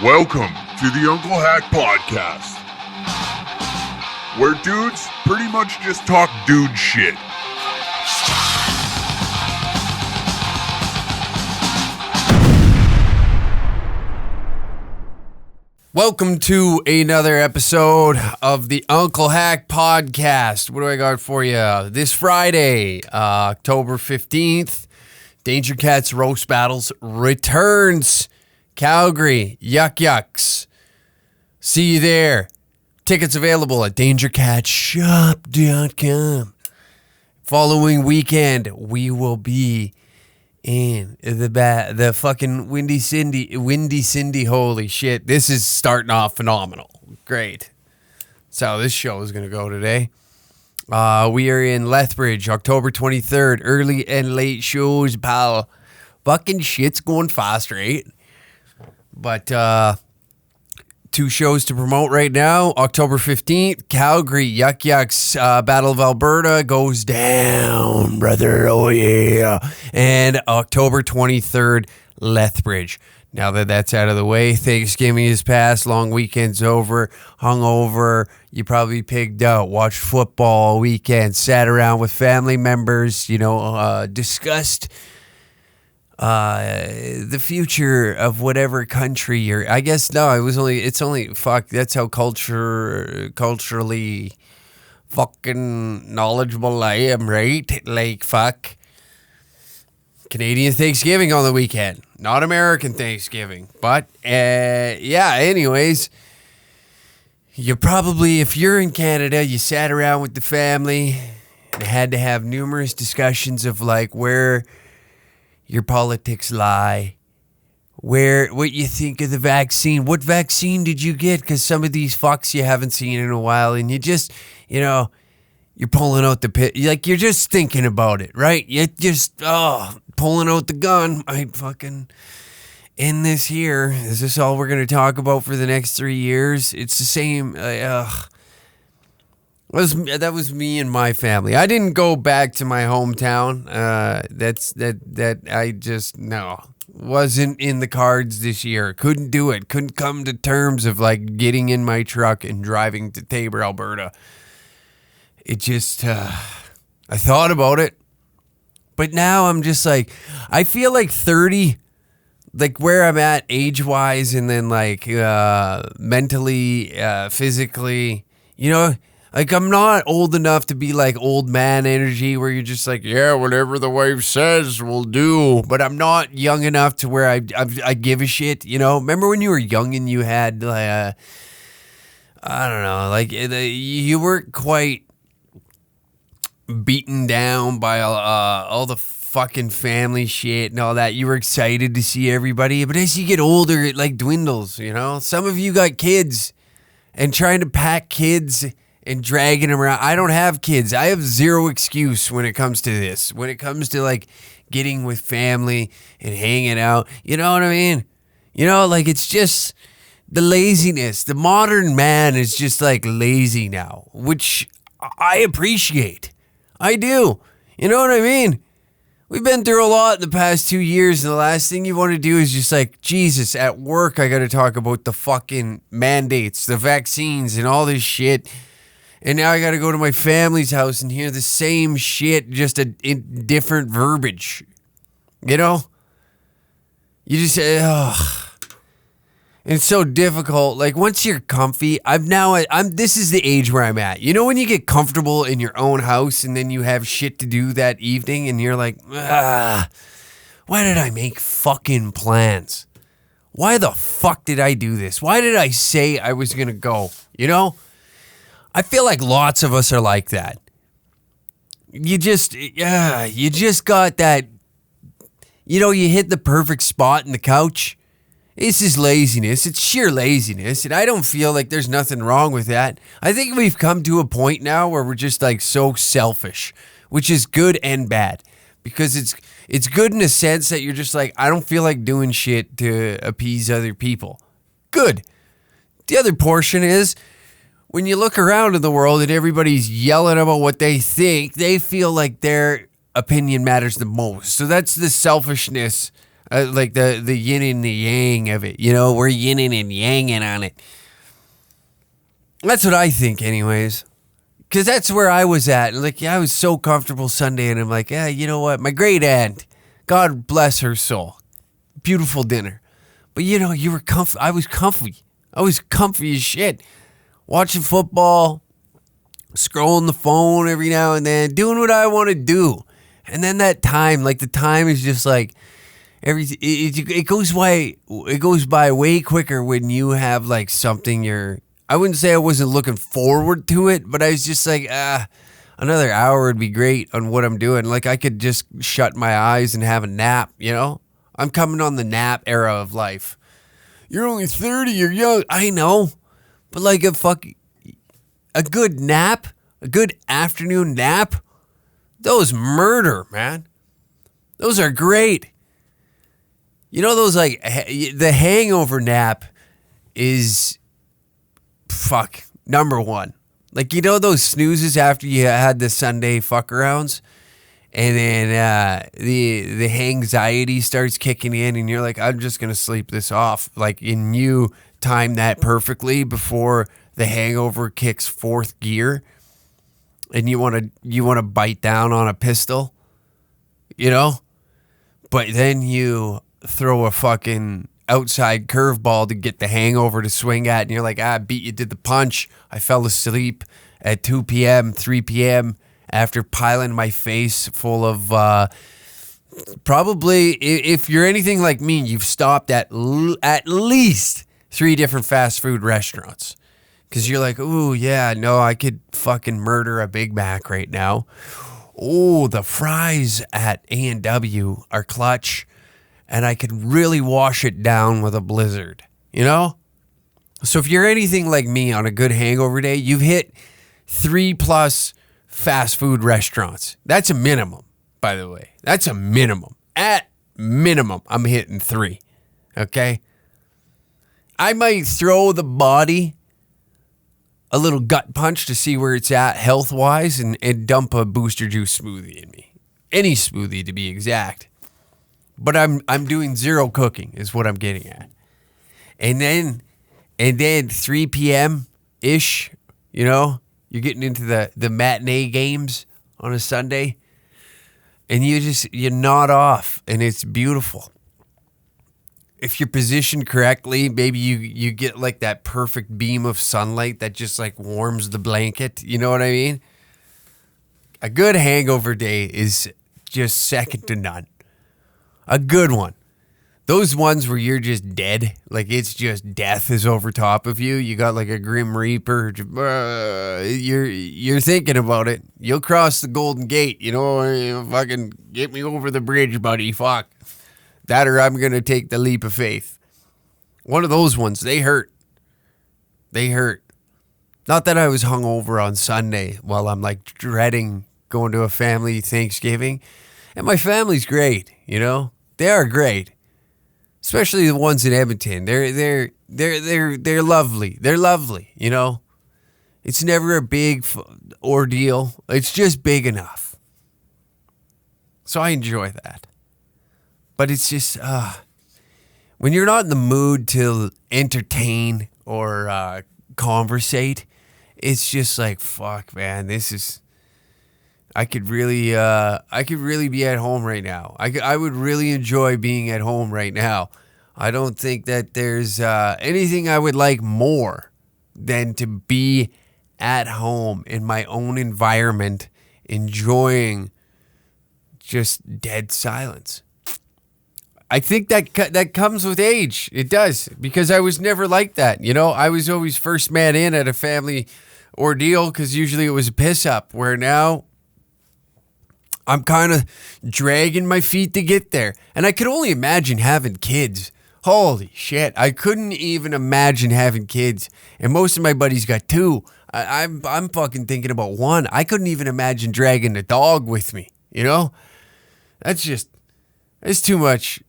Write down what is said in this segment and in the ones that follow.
Welcome to the Uncle Hack Podcast, where dudes pretty much just talk dude shit. Welcome to another episode of the Uncle Hack Podcast. What do I got for you? This Friday, October 15th, Danger Cats Roast Battles returns. Calgary, Yucks. See you there. Tickets available at dangercatshop.com. Following weekend, we will be in the fucking Windy Cindy. Holy shit. This is starting off phenomenal. Great. That's how this show is going to go today. We are in Lethbridge, October 23rd. Early and late shows, pal. Fucking shit's going fast, right? But 2 shows to promote right now. October 15th, Calgary, Yucks, Battle of Alberta goes down, brother. Oh, yeah. And October 23rd, Lethbridge. Now that that's out of the way, Thanksgiving is past, long weekend's over, hungover, you probably pigged out, watched football all weekend, sat around with family members, discussed the future of whatever country you're. I guess no. It's only fuck. That's how culturally fucking knowledgeable I am, right? Like fuck. Canadian Thanksgiving on the weekend, not American Thanksgiving. But yeah. Anyways, you probably, if you're in Canada, you sat around with the family and had to have numerous discussions of like where your politics lie, what you think of the vaccine. What vaccine did you get? Because some of these fucks you haven't seen in a while, and you just, you're pulling out the pit. Like, you're just thinking about it, right? You just, pulling out the gun. I'd fucking end this here. Is this all we're going to talk about for the next 3 years? It's the same. That was me and my family. I didn't go back to my hometown. I just wasn't in the cards this year. Couldn't do it. Couldn't come to terms of like getting in my truck and driving to Taber, Alberta. It just I thought about it, but now I'm just like, I feel like 30, like where I'm at age wise, and then like mentally, physically, Like, I'm not old enough to be like old man energy where you're just like, yeah, whatever the wife says, we'll do. But I'm not young enough to where I give a shit, Remember when you were young and you had, like, I don't know, like, you weren't quite beaten down by all the fucking family shit and all that. You were excited to see everybody. But as you get older, it, like, dwindles, Some of you got kids, and trying to pack kids and dragging them around. I don't have kids. I have zero excuse when it comes to this. When it comes to like getting with family and hanging out. You know what I mean? Like it's just the laziness. The modern man is just like lazy now, which I appreciate. I do. You know what I mean? We've been through a lot in the past 2 years, and the last thing you want to do is just like, Jesus, at work I got to talk about the fucking mandates, the vaccines, and all this shit. And now I got to go to my family's house and hear the same shit, just in different verbiage. You just say, ugh. It's so difficult. Like, once you're comfy, this is the age where I'm at. When you get comfortable in your own house and then you have shit to do that evening and you're like, why did I make fucking plans? Why the fuck did I do this? Why did I say I was going to go? I feel like lots of us are like that. You just got that, you hit the perfect spot in the couch. This is laziness. It's sheer laziness. And I don't feel like there's nothing wrong with that. I think we've come to a point now where we're just like so selfish, which is good and bad. Because it's good in a sense that you're just like, I don't feel like doing shit to appease other people. Good. The other portion is, when you look around in the world and everybody's yelling about what they think, they feel like their opinion matters the most. So that's the selfishness Like the yin and the yang of it. You know, we're yinning and yanging on it. That's what I think anyways. Because that's where I was at. Like, yeah, I was so comfortable Sunday, and I'm like, yeah, you know what? My great aunt, God bless her soul. Beautiful dinner. But, you know, you were comfy. I was comfy. I was comfy as shit. Watching football, scrolling the phone every now and then, doing what I want to do. And then that time, like the time is just like, it goes by way quicker when you have like something I wouldn't say I wasn't looking forward to it, but I was just like, another hour would be great on what I'm doing. Like I could just shut my eyes and have a nap, you know? I'm coming on the nap era of life. You're only 30, you're young. I know. But like a good nap, a good afternoon nap, those murder, man. Those are great. You know, those like the hangover nap is number one. Like, you know, those snoozes after you had the Sunday fuck arounds, and then the anxiety starts kicking in, and you're like, I'm just gonna sleep this off. Like, and you time that perfectly before the hangover kicks fourth gear, and you wanna bite down on a pistol, you know, but then you throw a fucking outside curveball to get the hangover to swing at, and you're like, I beat you to the punch. I fell asleep at 2 p.m., 3 p.m. after piling my face full of probably, if you're anything like me, you've stopped at least 3 different fast food restaurants. Because you're like, ooh, yeah, no, I could fucking murder a Big Mac right now. Oh, the fries at A&W are clutch. And I could really wash it down with a blizzard, you know? So if you're anything like me on a good hangover day, you've hit 3+ fast food restaurants. That's a minimum, by the way. That's a minimum. At minimum, I'm hitting 3, okay? I might throw the body a little gut punch to see where it's at health-wise and dump a booster juice smoothie in me. Any smoothie, to be exact. But I'm doing zero cooking is what I'm getting at. And then 3 p.m.-ish, you know, you're getting into the matinee games on a Sunday, and you nod off, and it's beautiful. If you're positioned correctly, maybe you get like that perfect beam of sunlight that just like warms the blanket. You know what I mean? A good hangover day is just second to none. A good one. Those ones where you're just dead, like it's just death is over top of you. You got like a Grim Reaper. You're thinking about it. You'll cross the Golden Gate, you know, fucking get me over the bridge, buddy. Fuck. That or I'm going to take the leap of faith. One of those ones, they hurt. They hurt. Not that I was hungover on Sunday while I'm like dreading going to a family Thanksgiving. And my family's great, you know? They are great. Especially the ones in Edmonton. They're lovely. They're lovely, you know? It's never a big ordeal. It's just big enough. So I enjoy that. But it's just when you're not in the mood to entertain or conversate, it's just like, fuck, man, this is I could really be at home right now. I would really enjoy being at home right now. I don't think that there's anything I would like more than to be at home in my own environment, enjoying just dead silence. I think that comes with age. It does, because I was never like that. You know, I was always first man in at a family ordeal because usually it was a piss up, where now I'm kind of dragging my feet to get there. And I could only imagine having kids. Holy shit. I couldn't even imagine having kids. And most of my buddies got 2. I'm fucking thinking about 1. I couldn't even imagine dragging a dog with me, you know? That's too much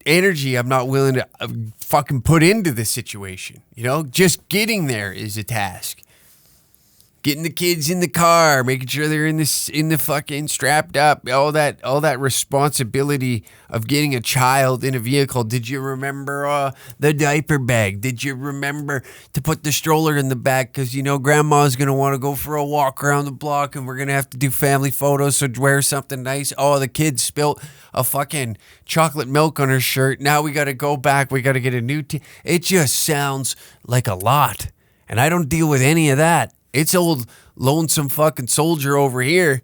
energy I'm not willing to fucking put into this situation, you know? Just getting there is a task. getting the kids in the car, making sure they're in the fucking strapped up, all that responsibility of getting a child in a vehicle. Did you remember the diaper bag? Did you remember to put the stroller in the back because grandma's gonna want to go for a walk around the block and we're gonna have to do family photos, so wear something nice. Oh, the kid spilt a fucking chocolate milk on her shirt. Now we gotta go back. We gotta get a new It just sounds like a lot, and I don't deal with any of that. It's old lonesome fucking soldier over here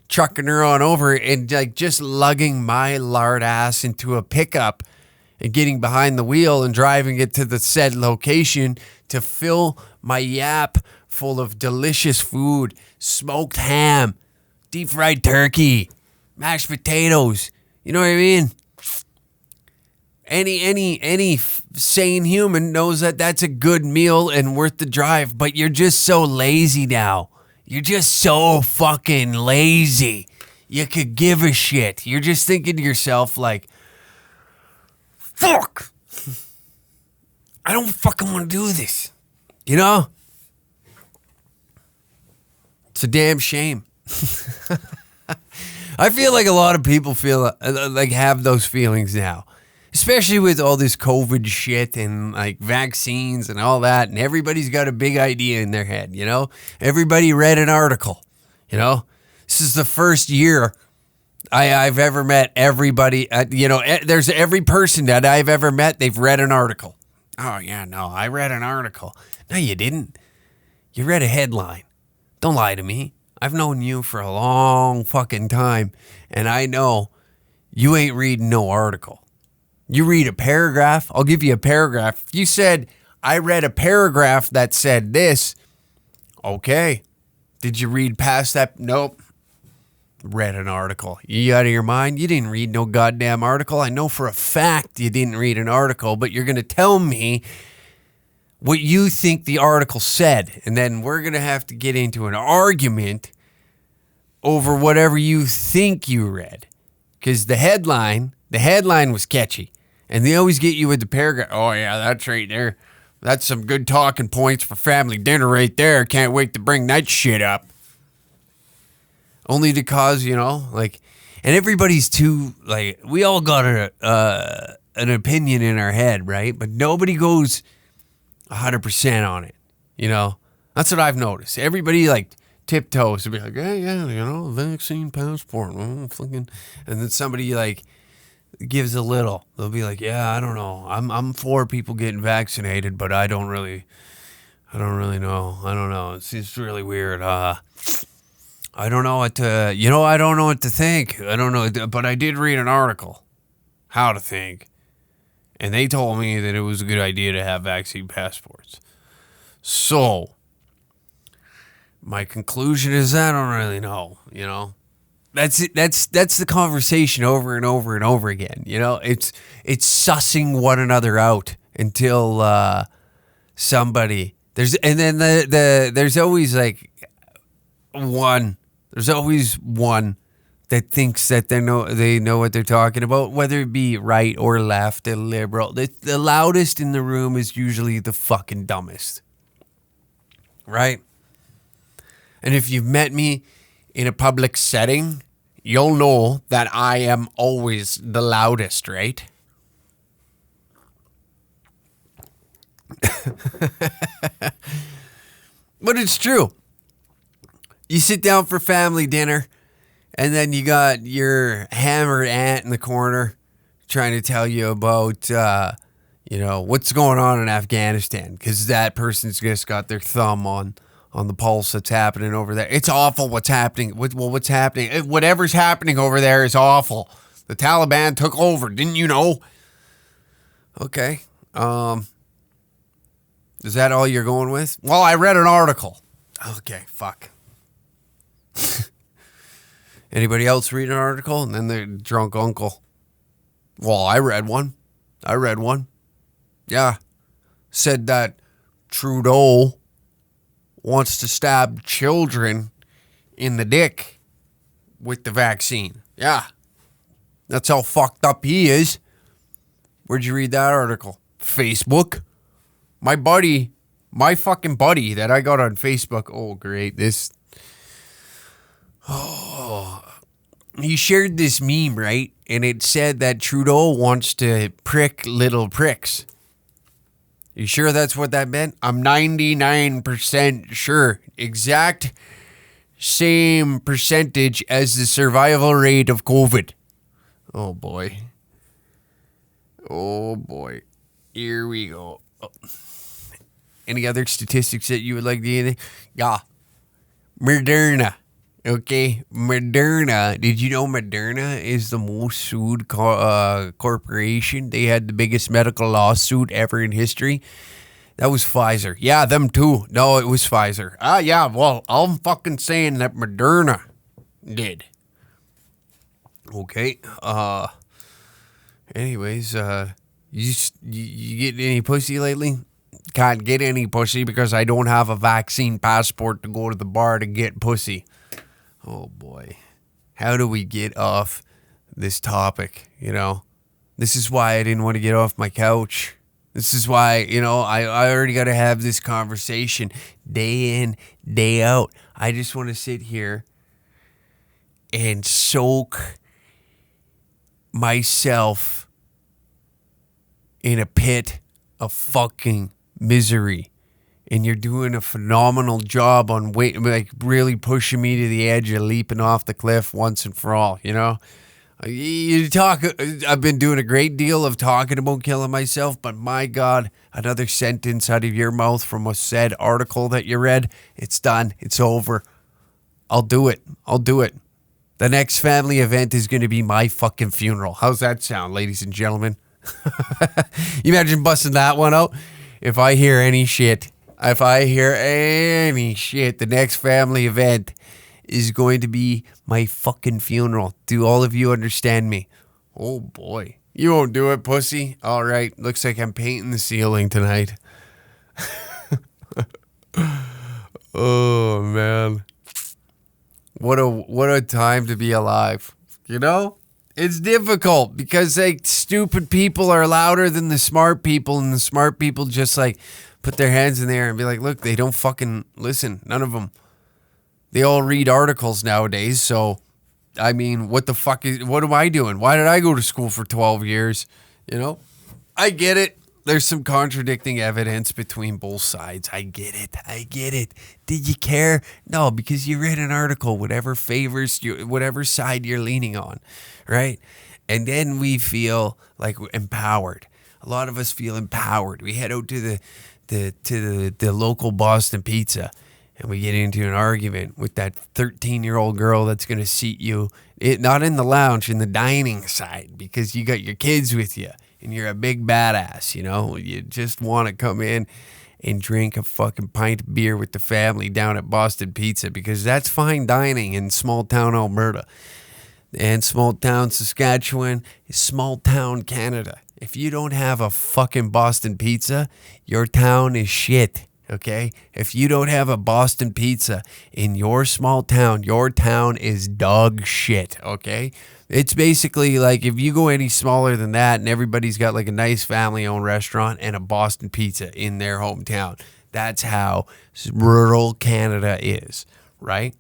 trucking her on over and like just lugging my lard ass into a pickup and getting behind the wheel and driving it to the said location to fill my yap full of delicious food, smoked ham, deep fried turkey, mashed potatoes. You know what I mean? Any sane human knows that that's a good meal and worth the drive, but you're just so lazy now. You're just so fucking lazy. You could give a shit. You're just thinking to yourself like, fuck, I don't fucking want to do this. It's a damn shame. I feel like a lot of people feel like have those feelings now. Especially with all this COVID shit and like vaccines and all that, and everybody's got a big idea in their head, Everybody read an article, This is the first year I've ever met everybody. There's every person that I've ever met, they've read an article. Oh yeah, no, I read an article. No, you didn't. You read a headline. Don't lie to me. I've known you for a long fucking time, and I know you ain't reading no article. You read a paragraph, I'll give you a paragraph. If you said, I read a paragraph that said this, okay. Did you read past that? Nope. Read an article. You out of your mind? You didn't read no goddamn article. I know for a fact you didn't read an article, but you're going to tell me what you think the article said. And then we're going to have to get into an argument over whatever you think you read. Because the headline was catchy. And they always get you with the paragraph. Oh, yeah, that's right there. That's some good talking points for family dinner right there. Can't wait to bring that shit up. Only to cause, and everybody's too, we all got an opinion in our head, right? But nobody goes 100% on it, That's what I've noticed. Everybody, tiptoes to be like, hey, yeah, vaccine passport. And then somebody, gives a little. They'll be like, yeah, I don't know. I'm for people getting vaccinated, but I don't really know. I don't know. It's really weird. I don't know what to, I don't know what to think. I don't know, but I did read an article, how to think. And they told me that it was a good idea to have vaccine passports. So, my conclusion is I don't really know, That's it. That's the conversation over and over and over again. It's sussing one another out until somebody there's always one. There's always one that thinks that they know what they're talking about, whether it be right or left, or liberal. The loudest in the room is usually the fucking dumbest, right? And if you've met me in a public setting, you'll know that I am always the loudest, right? But it's true. You sit down for family dinner, and then you got your hammered aunt in the corner trying to tell you about, what's going on in Afghanistan, because that person's just got their thumb on the pulse that's happening over there. It's awful what's happening. What's happening? Whatever's happening over there is awful. The Taliban took over. Didn't you know? Okay. Is that all you're going with? Well, I read an article. Okay, fuck. Anybody else read an article? And then the drunk uncle. Well, I read one. Yeah. Said that Trudeau wants to stab children in the dick with the vaccine. Yeah. That's how fucked up he is. Where'd you read that article? Facebook. My buddy My fucking buddy that I got on Facebook. Oh, great. He shared this meme, right? And it said that Trudeau wants to prick little pricks. You sure that's what that meant? I'm 99% sure. Exact same percentage as the survival rate of COVID. Oh, boy. Oh, boy. Here we go. Oh. Any other statistics that you would like to hear? Yeah. Moderna. Okay. Moderna. Did you know Moderna is the most sued corporation? They had the biggest medical lawsuit ever in history. That was Pfizer. Yeah, them too. No, it was Pfizer. Yeah. Well, I'm fucking saying that Moderna did. Okay. Anyways, you get any pussy lately? Can't get any pussy because I don't have a vaccine passport to go to the bar to get pussy. Oh boy. How do we get off this topic, you know? This is why I didn't want to get off my couch. This is why, you know, I already got to have this conversation day in, day out. I just want to sit here and soak myself in a pit of fucking misery. And you're doing a phenomenal job on really pushing me to the edge of leaping off the cliff once and for all, you know? I've been doing a great deal of talking about killing myself, but my God, another sentence out of your mouth from a said article that you read, it's done. It's over. I'll do it. The next family event is going to be my fucking funeral. How's that sound, ladies and gentlemen? You imagine busting that one out? If I hear any shit, the next family event is going to be my fucking funeral. Do all of you understand me? Oh boy. You won't do it, pussy. All right. Looks like I'm painting the ceiling tonight. Oh man. What a time to be alive. You know? It's difficult because like stupid people are louder than the smart people, and the smart people just like put their hands in the air and be like, look, they don't fucking listen. None of them. They all read articles nowadays. So, I mean, what am I doing? Why did I go to school for 12 years? You know, I get it. There's some contradicting evidence between both sides. I get it. Did you care? No, because you read an article, whatever favors you, whatever side you're leaning on, right? And then we feel like we're empowered. A lot of us feel empowered. We head out to the local Boston Pizza, and we get into an argument with that 13-year-old girl that's going to seat you, not in the lounge, in the dining side, because you got your kids with you. And you're a big badass, you know? You just want to come in and drink a fucking pint of beer with the family down at Boston Pizza, because that's fine dining in small town Alberta. And small town Saskatchewan is small town Canada. If you don't have a fucking Boston Pizza, your town is shit, okay? If you don't have a Boston Pizza in your small town, your town is dog shit, okay? It's basically like if you go any smaller than that and everybody's got like a nice family-owned restaurant and a Boston Pizza in their hometown. That's how rural Canada is, right?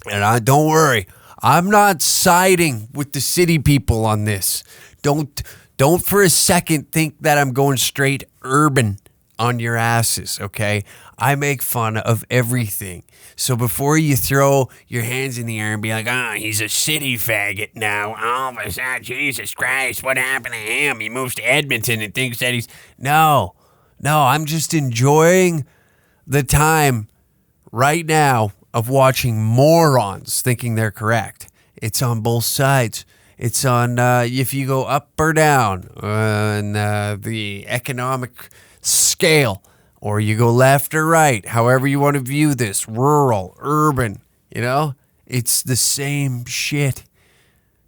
And don't worry, I'm not siding with the city people on this. Don't for a second think that I'm going straight urban on your asses, okay? I make fun of everything. So before you throw your hands in the air and be like, he's a city faggot now. Oh, my God, Jesus Christ, what happened to him? He moves to Edmonton and thinks that he's... No, I'm just enjoying the time right now of watching morons thinking they're correct. It's on both sides. It's on if you go up or down on the economic scale, or you go left or right, however you want to view this, rural, urban, you know? It's the same shit,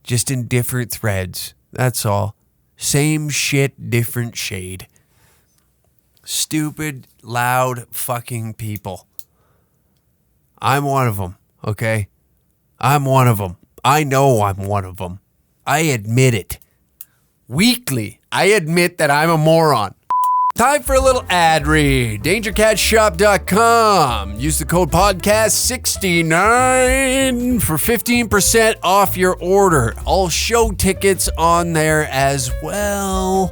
just in different threads. That's all. Same shit, different shade. Stupid, loud fucking people. I'm one of them, okay? I'm one of them. I know I'm one of them. I admit it. Weekly, I admit that I'm a moron. Time for a little ad read. DangerCatShop.com. Use the code podcast69 for 15% off your order. All show tickets on there as well.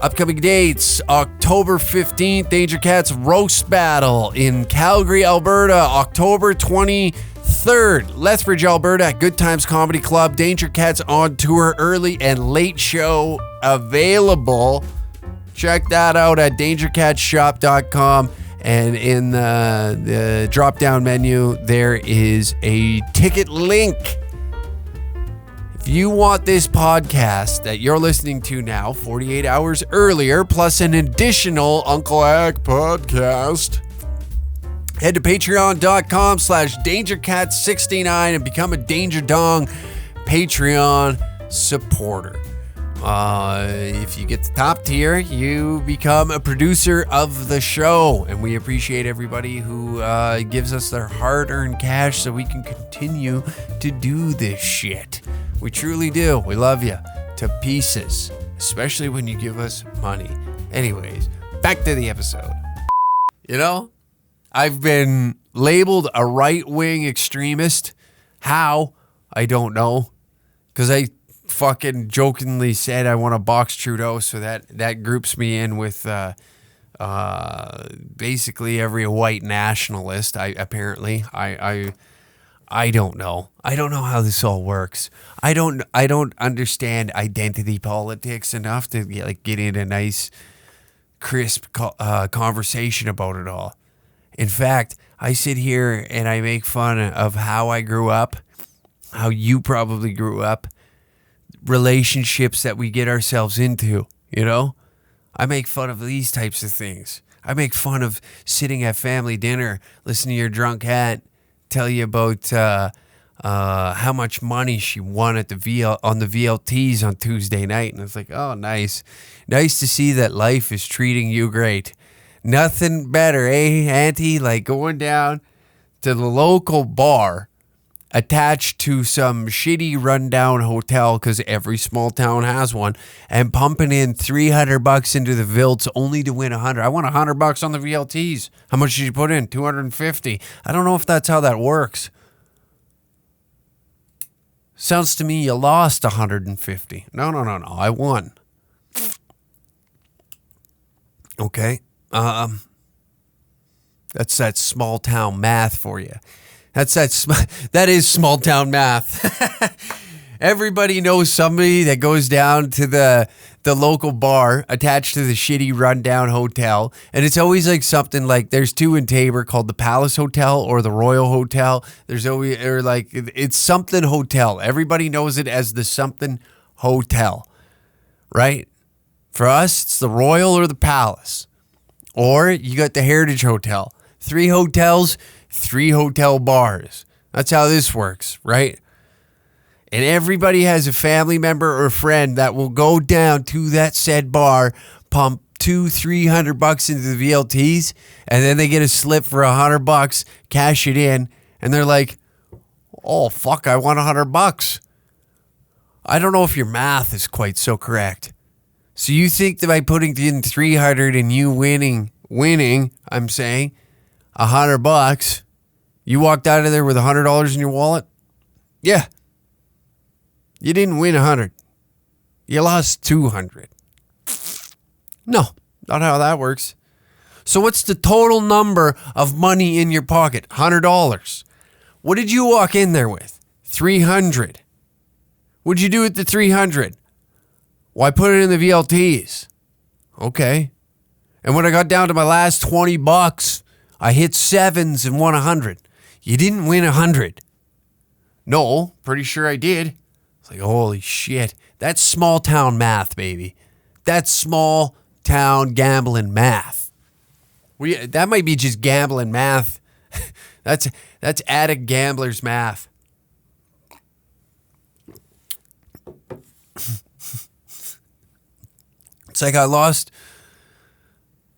Upcoming dates, October 15th, Danger Cats Roast Battle in Calgary, Alberta. October 23rd, Lethbridge, Alberta, Good Times Comedy Club. Danger Cats on tour, early and late show available. Check that out at DangerCatShop.com. And in the drop-down menu, there is a ticket link. If you want this podcast that you're listening to now 48 hours earlier, plus an additional Uncle Hack podcast, head to patreon.com/DangerCat69 and become a Danger Dong Patreon supporter. If you get the top tier, you become a producer of the show, and we appreciate everybody who gives us their hard-earned cash so we can continue to do this shit. We truly do. We love you to pieces, especially when you give us money. Anyways, back to the episode. You know, I've been labeled a right-wing extremist. How? I don't know. Because I fucking jokingly said I want to box Trudeau, so that groups me in with basically every white nationalist. I don't know. I don't know how this all works. I don't understand identity politics enough to get in a nice, crisp conversation about it all. In fact, I sit here and I make fun of how I grew up, how you probably grew up, relationships that we get ourselves into, you know? I make fun of these types of things. I make fun of sitting at family dinner, listening to your drunk aunt tell you about how much money she won at on the VLTs on Tuesday night. And it's like, oh, nice. Nice to see that life is treating you great. Nothing better, eh, Auntie? Like going down to the local bar attached to some shitty rundown hotel, because every small town has one, and pumping in $300 into the Vilts only to win $100. I won $100 on the VLTs. How much did you put in? $250. I don't know if that's how that works. Sounds to me you lost $150. No. I won. Okay. That's that small town math for you. That is small town math. Everybody knows somebody that goes down to the local bar attached to the shitty rundown hotel, and it's always like something like, there's two in Tabor called the Palace Hotel or the Royal Hotel. There's always, or like, it's something hotel. Everybody knows it as the something hotel, right? For us, it's the Royal or the Palace, or you got the Heritage Hotel. 3 hotels, 3 hotel bars. That's how this works, right? And everybody has a family member or friend that will go down to that said bar, pump $200-$300 into the VLTs, and then they get a slip for $100, cash it in, and they're like, oh fuck, I want $100. I don't know if your math is quite so correct. So you think that by putting in 300 and you winning, I'm saying, $100, you walked out of there with $100 in your wallet? Yeah. You didn't win 100. You lost 200. No, not how that works. So what's the total number of money in your pocket? $100. What did you walk in there with? 300. What'd you do with the 300? Well, I put it in the VLTs. Okay. And when I got down to my last $20, I hit 7s and won 100. You didn't win 100. No, pretty sure I did. It's like, holy shit. That's small town math, baby. That's small town gambling math. That might be just gambling math. That's addict gamblers math. It's like I lost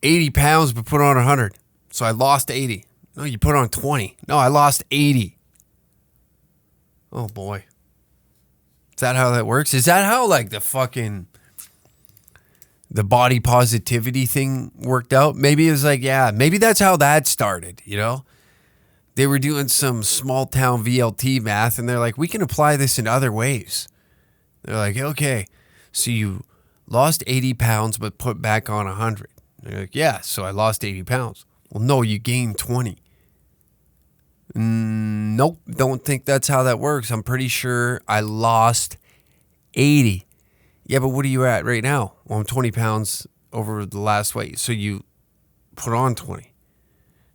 80 pounds but put on 100. So I lost 80. No, you put on 20. No, I lost 80. Oh boy. Is that how that works? Is that how like the fucking the body positivity thing worked out. Maybe it was like, yeah, maybe that's how that started, you know? They were doing some small town VLT math and they're like, we can apply this in other ways. They're like, okay, so you lost 80 pounds but put back on 100. They're like, yeah, so I lost 80 pounds. Well, no, you gained 20. Nope, don't think that's how that works. I'm pretty sure I lost 80. Yeah, but what are you at right now? Well, I'm 20 pounds over the last weight. So you put on 20.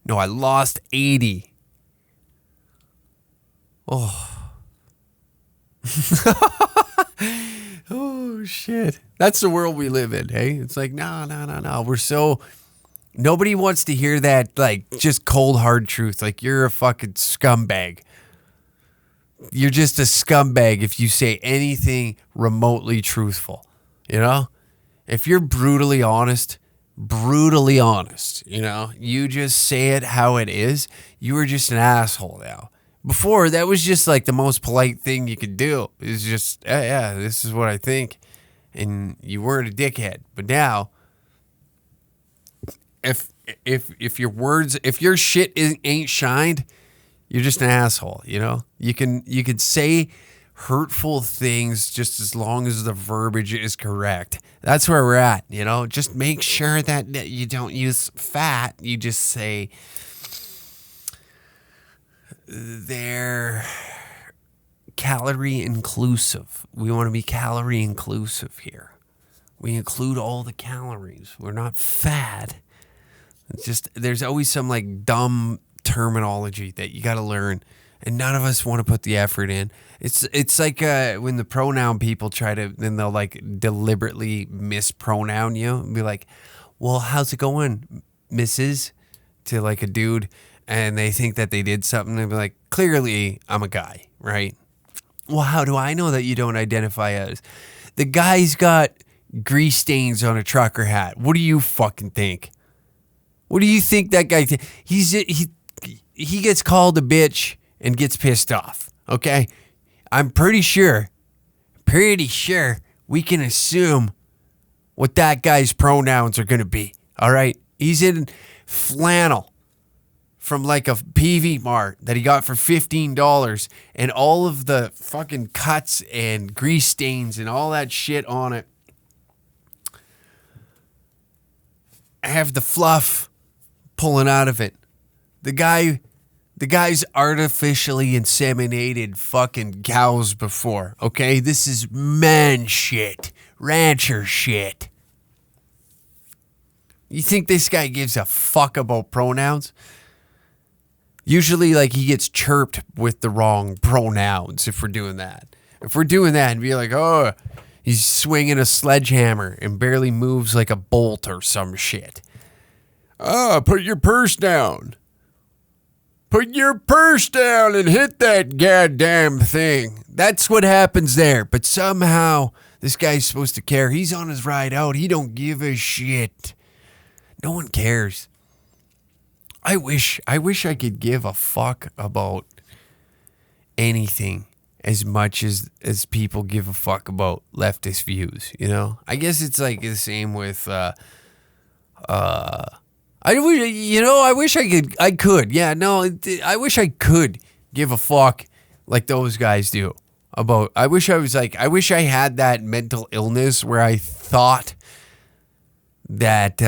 No, I lost 80. Oh. Oh, shit. That's the world we live in, hey? It's like, no. We're so... Nobody wants to hear that, like, just cold, hard truth. Like, you're a fucking scumbag. You're just a scumbag if you say anything remotely truthful, you know? If you're brutally honest, you know? You just say it how it is. You are just an asshole now. Before, that was just, like, the most polite thing you could do. It's just, yeah, this is what I think. And you weren't a dickhead. But now... If your words, if your shit ain't shined, you're just an asshole, you know? You can say hurtful things just as long as the verbiage is correct. That's where we're at, you know? Just make sure that you don't use fat. You just say they're calorie inclusive. We want to be calorie inclusive here. We include all the calories. We're not fat. It's just, there's always some like dumb terminology that you got to learn, and none of us want to put the effort in. It's like when the pronoun people try to, then they'll like deliberately mispronoun you and be like, well, how's it going, Mrs.? To like a dude, and they think that they did something, and be like, clearly I'm a guy, right? Well, how do I know that you don't identify as? The guy's got grease stains on a trucker hat. What do you fucking think? What do you think that guy he gets called a bitch and gets pissed off, okay? I'm pretty sure we can assume what that guy's pronouns are going to be, all right? He's in flannel from like a PV Mart that he got for $15, and all of the fucking cuts and grease stains and all that shit on it have the fluff pulling out of it. The guy's artificially inseminated fucking cows before, okay? This is man shit, rancher shit. You think this guy gives a fuck about pronouns? Usually, like, he gets chirped with the wrong pronouns if we're doing that. If we're doing that and be like, oh, he's swinging a sledgehammer and barely moves like a bolt or some shit. Put your purse down. Put your purse down and hit that goddamn thing. That's what happens there. But somehow, this guy's supposed to care. He's on his ride out. He don't give a shit. No one cares. I wish I could give a fuck about anything as much as people give a fuck about leftist views, you know? I guess it's like the same with I wish I could. Yeah, no, I wish I could give a fuck like those guys do about. I wish I had that mental illness where I thought that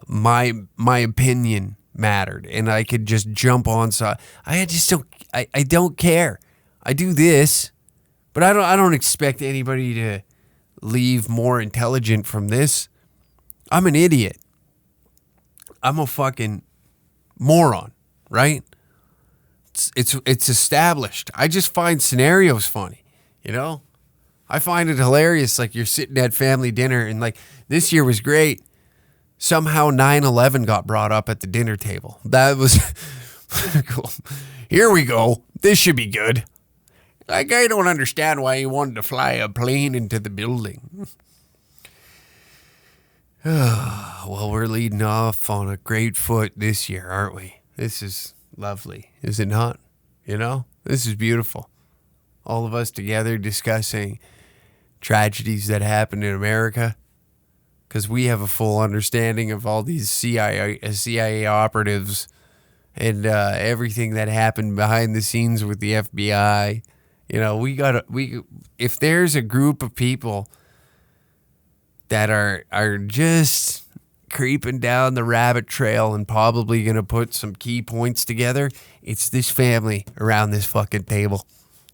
my opinion mattered and I could just jump on. So I don't care. I do this, but I don't expect anybody to leave more intelligent from this. I'm an idiot. I'm a fucking moron, right? It's established. I just find scenarios funny, you know? I find it hilarious. Like, you're sitting at family dinner and like, this year was great. Somehow 9/11 got brought up at the dinner table. That was cool. Here we go. This should be good. Like, I don't understand why he wanted to fly a plane into the building. Well, we're leading off on a great foot this year, aren't we? This is lovely, is it not? You know, this is beautiful. All of us together discussing tragedies that happened in America. because we have a full understanding of all these CIA operatives and everything that happened behind the scenes with the FBI. You know, if there's a group of people that are just creeping down the rabbit trail and probably going to put some key points together, it's this family around this fucking table.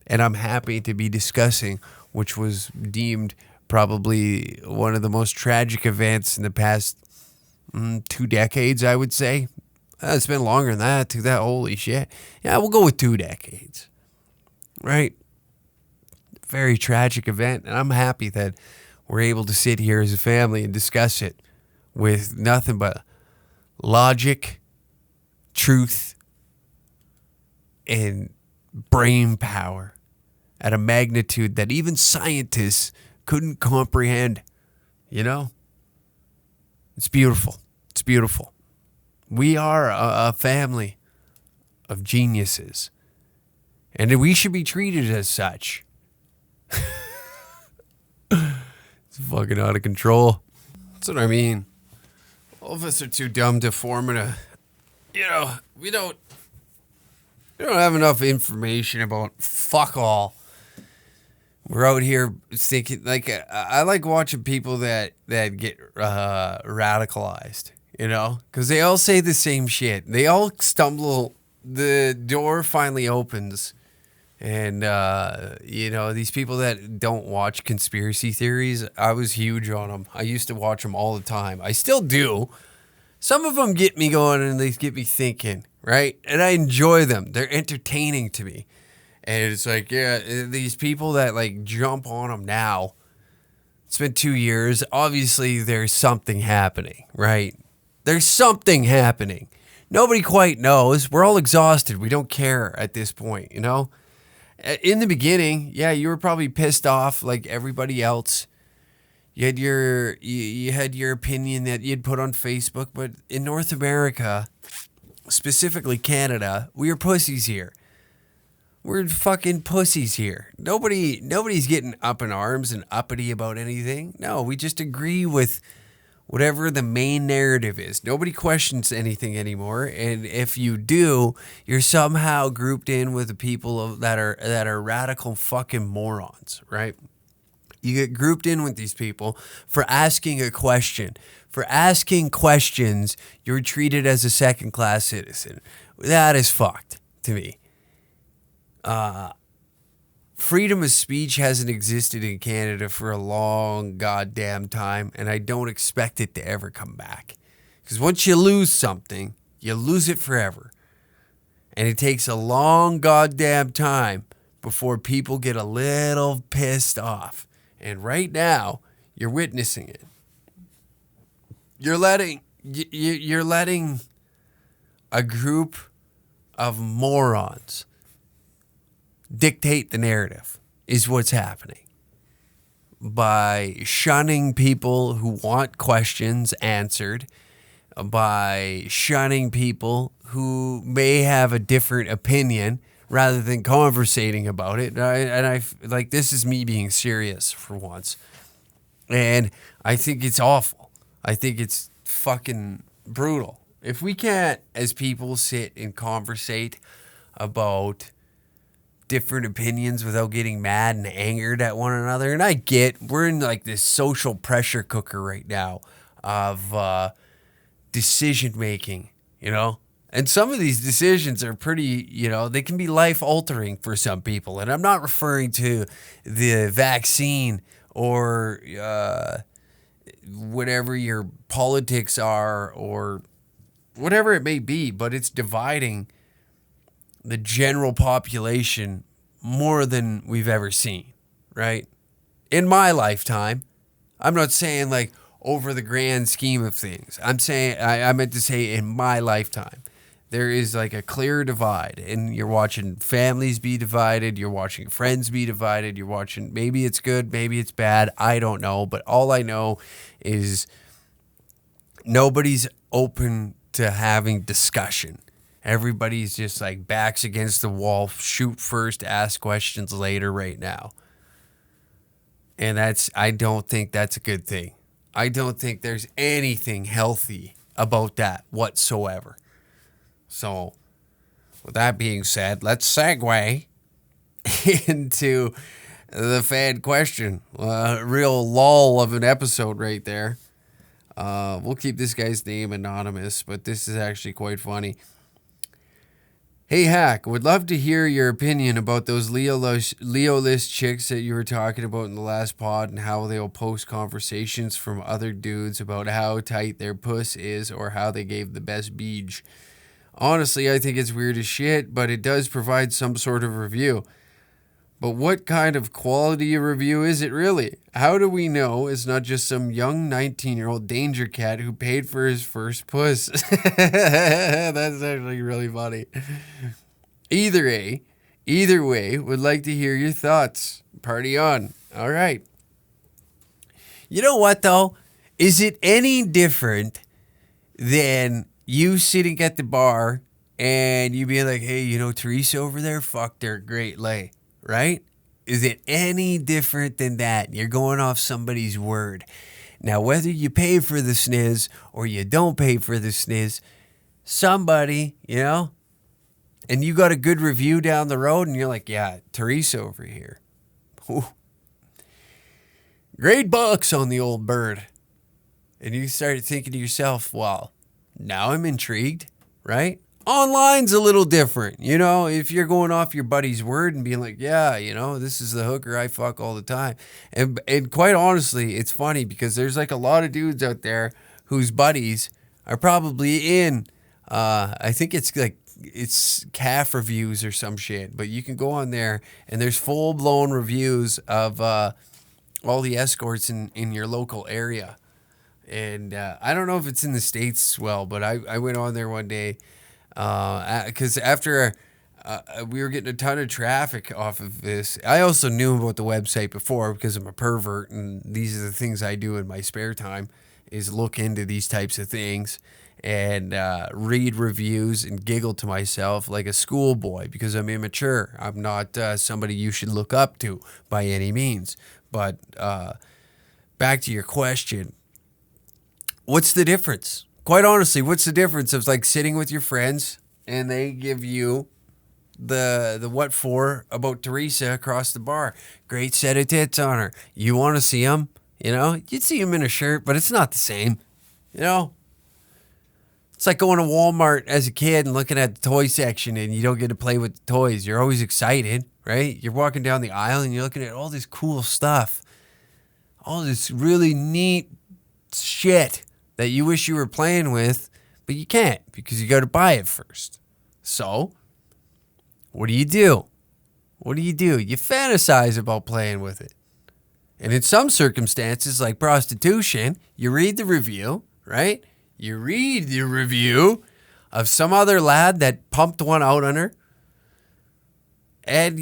And I'm happy to be discussing, which was deemed probably one of the most tragic events in the past 2 decades, I would say. It's been longer than that. Holy shit. Yeah, we'll go with 2 decades. Right? Very tragic event. And I'm happy that we're able to sit here as a family and discuss it with nothing but logic, truth, and brain power at a magnitude that even scientists couldn't comprehend. You know? It's beautiful. It's beautiful. We are a family of geniuses, and we should be treated as such. It's fucking out of control. That's what I mean. All of us are too dumb to form we don't have enough information about fuck all. We're out here thinking, like, I like watching people that get radicalized, you know, because they all say the same shit. They all stumble. The door finally opens, and these people that don't watch conspiracy theories, I was huge on them. I used to watch them all the time. I still do. Some of them get me going and they get me thinking, right? And I enjoy them. They're entertaining to me. And it's like, yeah, these people that like jump on them now, it's been 2 years. Obviously, there's something happening, right? There's something happening. Nobody quite knows. We're all exhausted. We don't care at this point, you know? In the beginning, yeah, you were probably pissed off like everybody else. You had your opinion that you'd put on Facebook, but in North America, specifically Canada, we are pussies here. We're fucking pussies here. Nobody's getting up in arms and uppity about anything. No, we just agree with whatever the main narrative is. Nobody questions anything anymore. And if you do, you're somehow grouped in with the people that are radical fucking morons, right? You get grouped in with these people for asking a question. For asking questions, you're treated as a second-class citizen. That is fucked to me. Freedom of speech hasn't existed in Canada for a long goddamn time, and I don't expect it to ever come back. Because once you lose something, you lose it forever. And it takes a long goddamn time before people get a little pissed off. And right now, you're witnessing it. You're letting a group of morons dictate the narrative is what's happening. By shunning people who want questions answered, by shunning people who may have a different opinion rather than conversating about it. And I like, this is me being serious for once. And I think it's awful. I think it's fucking brutal. If we can't, as people, sit and conversate about different opinions without getting mad and angered at one another. And I get, we're in like this social pressure cooker right now of decision making, you know? And some of these decisions are pretty, they can be life altering for some people. And I'm not referring to the vaccine or whatever your politics are or whatever it may be, but it's dividing the general population more than we've ever seen, right? In my lifetime, I'm not saying like over the grand scheme of things. I'm saying, I meant to say in my lifetime, there is like a clear divide, and you're watching families be divided. You're watching friends be divided. You're watching, maybe it's good, maybe it's bad. I don't know. But all I know is nobody's open to having discussion. Everybody's just like backs against the wall, shoot first, ask questions later right now. And I don't think that's a good thing. I don't think there's anything healthy about that whatsoever. So, with that being said, let's segue into the fan question. Real lull of an episode right there. We'll keep this guy's name anonymous, but this is actually quite funny. Hey, Hack, would love to hear your opinion about those Leo list chicks that you were talking about in the last pod and how they'll post conversations from other dudes about how tight their puss is or how they gave the best beej. Honestly, I think it's weird as shit, but it does provide some sort of review. But what kind of quality of review is it really? How do we know it's not just some young 19-year-old danger cat who paid for his first puss? That's actually really funny. Either way, would like to hear your thoughts. Party on. All right. You know what, though? Is it any different than you sitting at the bar and you being like, hey, you know, Teresa over there, fucked her great lay? Right? Is it any different than that? You're going off somebody's word. Now, whether you pay for the sniz or you don't pay for the sniz, somebody, you know, and you got a good review down the road and you're like, yeah, Teresa over here. Ooh. Great bucks on the old bird. And you start thinking to yourself, well, now I'm intrigued, right? Online's a little different, you know, if you're going off your buddy's word and being like, yeah, you know, this is the hooker I fuck all the time. And quite honestly, it's funny because there's like a lot of dudes out there whose buddies are probably in, I think it's like, it's calf reviews or some shit, but you can go on there and there's full blown reviews of all the escorts in your local area. And I don't know if it's in the States as well, but I went on there one day. Because after we were getting a ton of traffic off of this, I also knew about the website before because I'm a pervert, and these are the things I do in my spare time is look into these types of things and read reviews and giggle to myself like a schoolboy because I'm immature. I'm not somebody you should look up to by any means. But back to your question, what's the difference? Quite honestly, what's the difference of like sitting with your friends and they give you the what for about Teresa across the bar? Great set of tits on her. You want to see them? You know, you'd see them in a shirt, but it's not the same. You know, it's like going to Walmart as a kid and looking at the toy section and you don't get to play with the toys. You're always excited, right? You're walking down the aisle and you're looking at all this cool stuff, all this really neat shit that you wish you were playing with, but you can't because you got to buy it first. So, what do? You fantasize about playing with it. And in some circumstances, like prostitution, you read the review, right? You read the review of some other lad that pumped one out on her. And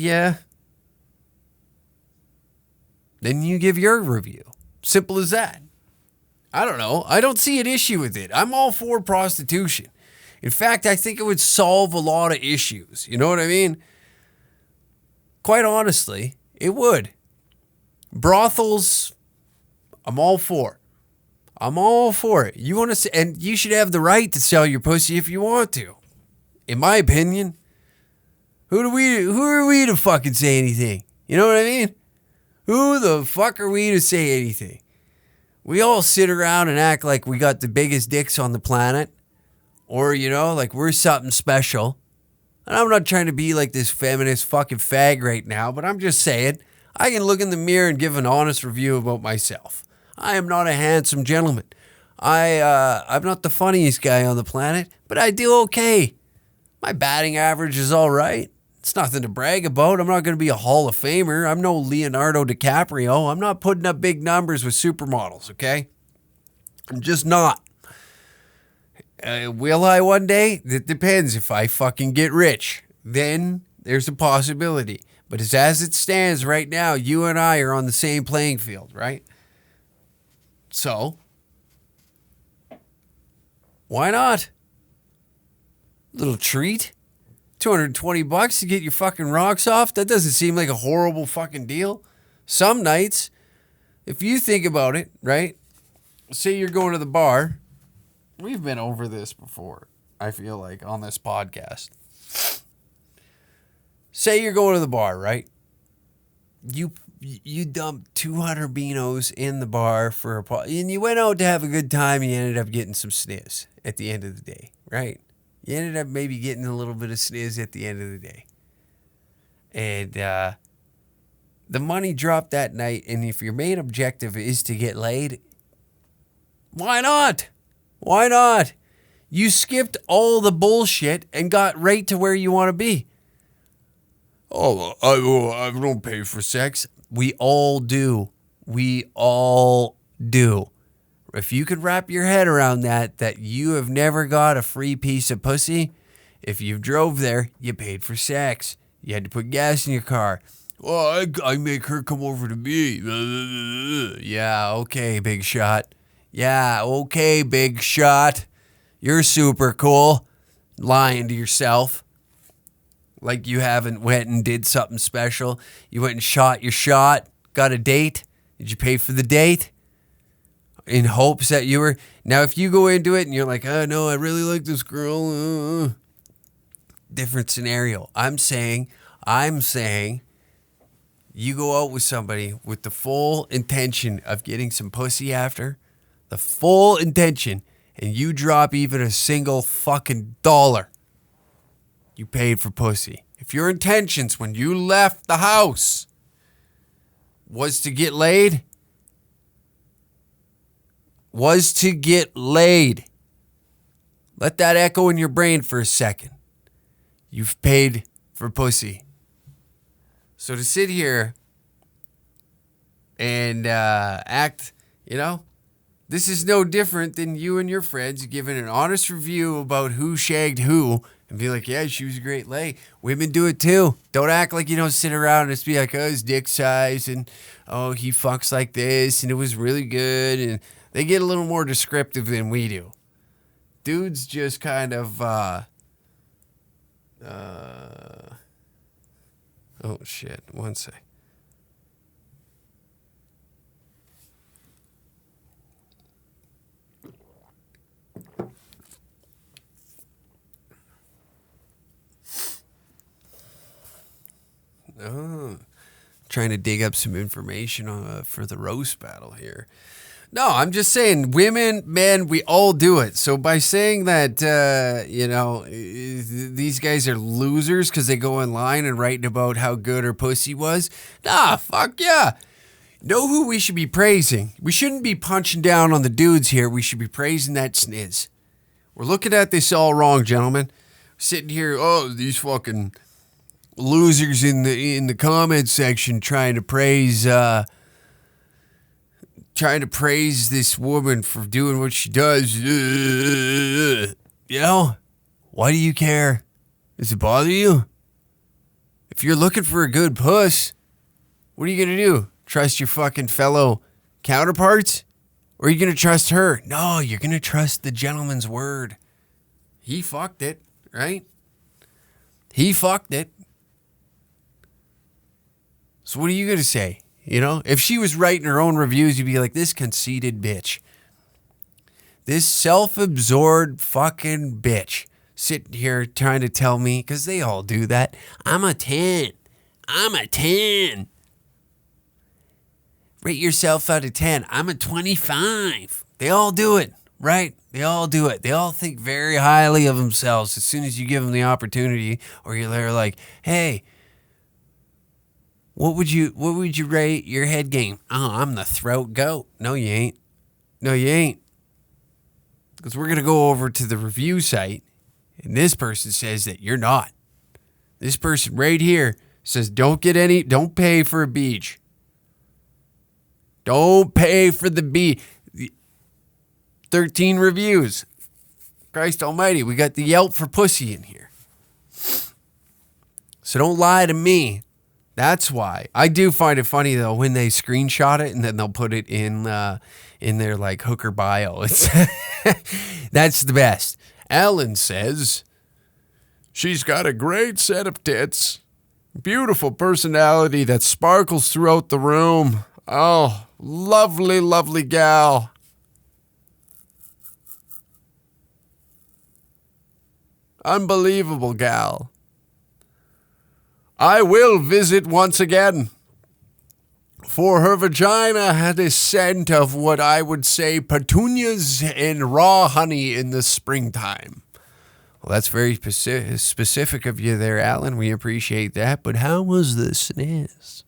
then you give your review. Simple as that. I don't know. I don't see an issue with it. I'm all for prostitution. In fact, I think it would solve a lot of issues. You know what I mean? Quite honestly, it would. Brothels, I'm all for. I'm all for it. You want to, and you should have the right to sell your pussy if you want to. In my opinion, who are we to fucking say anything? You know what I mean? Who the fuck are we to say anything? We all sit around and act like we got the biggest dicks on the planet. Or, you know, like we're something special. And I'm not trying to be like this feminist fucking fag right now, but I'm just saying, I can look in the mirror and give an honest review about myself. I am not a handsome gentleman. I'm not the funniest guy on the planet, but I do okay. My batting average is all right. It's nothing to brag about. I'm not going to be a Hall of Famer. I'm no Leonardo DiCaprio. I'm not putting up big numbers with supermodels, okay? I'm just not. Will I one day? It depends. If I fucking get rich, then there's a possibility. But as it stands right now, you and I are on the same playing field, right? So, why not? Little treat. $220 to get your fucking rocks off? That doesn't seem like a horrible fucking deal. Some nights, if you think about it, right? say you're going to the bar. We've been over this before, I feel like, on this podcast. Say you're going to the bar, right? You dumped 200 beanos in the bar for and you went out to have a good time. You ended up getting some sniz at the end of the day, right? You ended up maybe getting a little bit of sniz at the end of the day. And the money dropped that night, and if your main objective is to get laid, why not? Why not? You skipped all the bullshit and got right to where you want to be. Oh, I don't pay for sex. We all do. We all do. If you could wrap your head around that you have never got a free piece of pussy, if you drove there, you paid for sex. You had to put gas in your car. Well, I make her come over to me. Yeah, okay, big shot. Yeah, okay, big shot. You're super cool. Lying to yourself. Like you haven't went and did something special. You went and shot your shot. Got a date. Did you pay for the date? In hopes that you were... Now, if you go into it and you're like, oh, no, I really like this girl. Different scenario. I'm saying you go out with somebody with the full intention of getting some pussy after. The full intention. And you drop even a single fucking dollar. You paid for pussy. If your intentions when you left the house was to get laid, let that echo in your brain for a second. You've paid for pussy. So to sit here and act, this is no different than you and your friends giving an honest review about who shagged who and be like, yeah, she was a great lay. Women do it too. Don't act like you don't sit around and just be like, oh, his dick size and, oh, he fucks like this and it was really good. And they get a little more descriptive than we do. Dudes just kind of, oh, shit. One sec. Oh, trying to dig up some information for the roast battle here. No, I'm just saying women, men, we all do it. So by saying that, these guys are losers because they go online and write about how good her pussy was. Nah, fuck yeah. Know who we should be praising. We shouldn't be punching down on the dudes here. We should be praising that sniz. We're looking at this all wrong, gentlemen. Sitting here, oh, these fucking losers in the comment section trying to praise this woman for doing what she does. Why do you care? Does it bother you? If you're looking for a good puss, what are you going to do? Trust your fucking fellow counterparts? Or are you going to trust her? No, you're going to trust the gentleman's word. He fucked it, right? He fucked it. So what are you going to say? If she was writing her own reviews, you'd be like, this conceited bitch. This self-absorbed fucking bitch sitting here trying to tell me, because they all do that, I'm a 10. Rate yourself out of 10. I'm a 25. They all do it, right? They all do it. They all think very highly of themselves as soon as you give them the opportunity, or you're there like, hey, What would you rate your head game? Oh, I'm the throat goat. No, you ain't. Because we're going to go over to the review site, and this person says that you're not. This person right here says don't pay for a beach. Don't pay for the beach. 13 reviews. Christ almighty, we got the Yelp for pussy in here. So don't lie to me. That's why. I do find it funny, though, when they screenshot it and then they'll put it in their, like, hooker bio. That's the best. Alan says, she's got a great set of tits, beautiful personality that sparkles throughout the room. Oh, lovely, lovely gal. Unbelievable gal. I will visit once again. For her vagina had a scent of what I would say petunias and raw honey in the springtime. Well, that's very specific of you there, Alan. We appreciate that. But how was the sniz?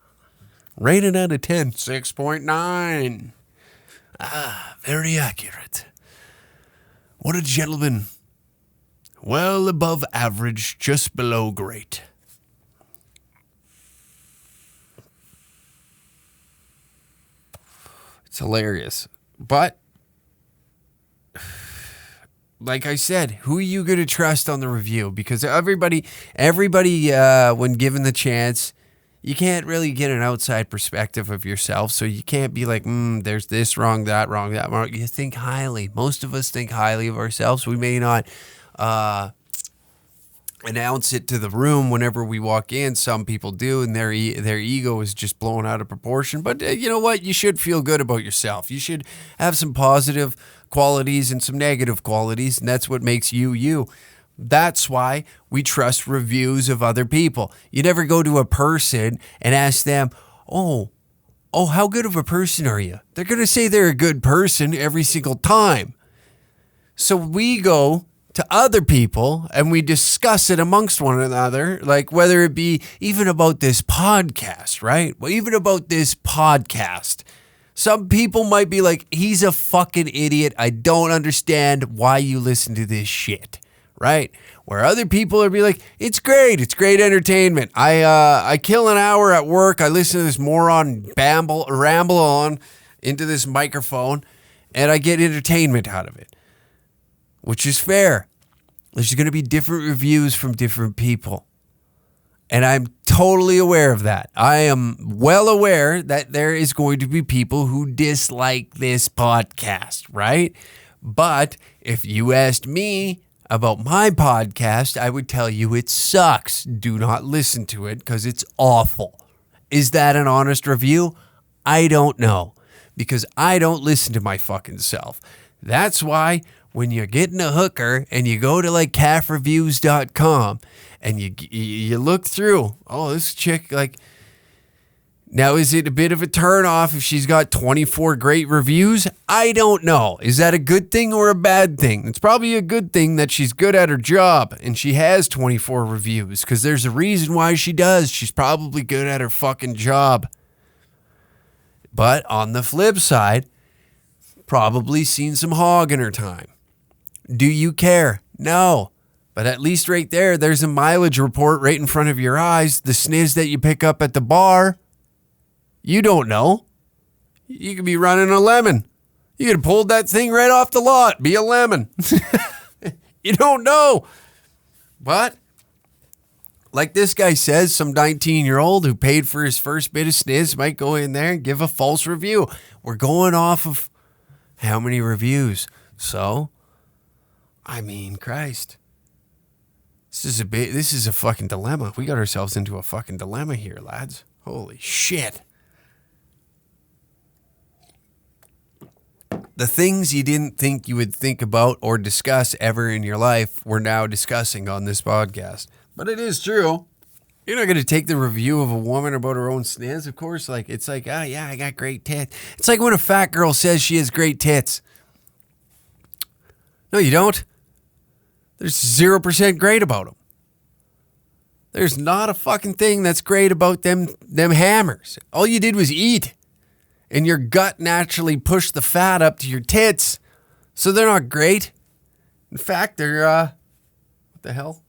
Rated out of 10, 6.9. Very accurate. What a gentleman. Well above average, just below great. It's hilarious. But, like I said, who are you going to trust on the review? Because everybody, when given the chance, you can't really get an outside perspective of yourself. So you can't be like, there's this wrong, that wrong, that wrong. You think highly. Most of us think highly of ourselves. We may not announce it to the room whenever we walk in. Some people do, and their ego is just blown out of proportion. But you know what? You should feel good about yourself. You should have some positive qualities and some negative qualities, and that's what makes you you. That's why we trust reviews of other people. You never go to a person and ask them, oh, how good of a person are you? They're going to say they're a good person every single time. So we go to other people and we discuss it amongst one another, like whether it be even about this podcast, right? Well, even about this podcast. Some people might be like, he's a fucking idiot. I don't understand why you listen to this shit, right? Where other people are be like, it's great. It's great entertainment. I kill an hour at work. I listen to this moron ramble on into this microphone and I get entertainment out of it, which is fair. There's going to be different reviews from different people. And I'm totally aware of that. I am well aware that there is going to be people who dislike this podcast, right? But if you asked me about my podcast, I would tell you it sucks. Do not listen to it because it's awful. Is that an honest review? I don't know, because I don't listen to my fucking self. That's why when you're getting a hooker and you go to like calfreviews.com and you look through, oh, this chick, like, now is it a bit of a turn off if she's got 24 great reviews? I don't know. Is that a good thing or a bad thing? It's probably a good thing that she's good at her job and she has 24 reviews, because there's a reason why she does. She's probably good at her fucking job. But on the flip side, probably seen some hog in her time. Do you care? No. But at least right there's a mileage report right in front of your eyes. The sniz that you pick up at the bar, you don't know. You could be running a lemon. You could have pulled that thing right off the lot. Be a lemon. You don't know. But like this guy says, some 19-year-old who paid for his first bit of sniz might go in there and give a false review. We're going off of how many reviews. So, I mean, Christ. This is a fucking dilemma. We got ourselves into a fucking dilemma here, lads. Holy shit. The things you didn't think you would think about or discuss ever in your life, we're now discussing on this podcast. But it is true. You're not going to take the review of a woman about her own sniz, of course. Like, it's like, oh, yeah, I got great tits. It's like when a fat girl says she has great tits. No, you don't. There's 0% great about them. There's not a fucking thing that's great about them hammers. All you did was eat. And your gut naturally pushed the fat up to your tits. So they're not great. In fact, they're, what the hell?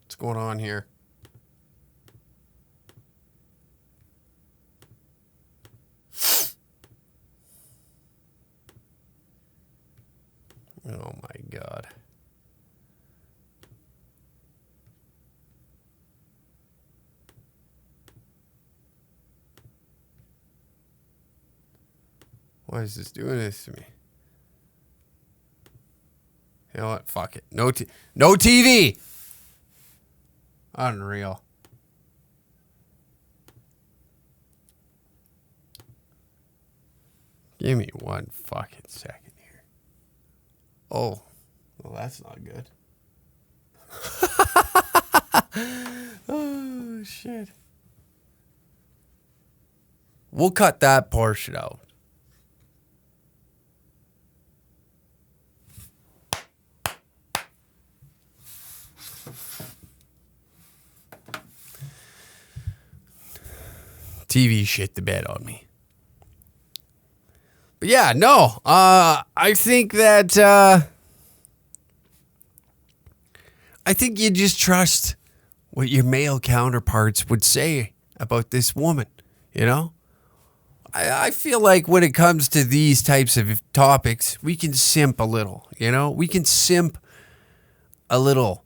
What's going on here? Oh my God. Why is this doing this to me? You know what? Fuck it. No TV. Unreal. Give me one fucking second here. Oh, well, that's not good. Oh, shit. We'll cut that portion out. TV shit the bed on me. But yeah, no. I think that I think you just trust what your male counterparts would say about this woman, you know? I feel like when it comes to these types of topics, we can simp a little, you know? We can simp a little.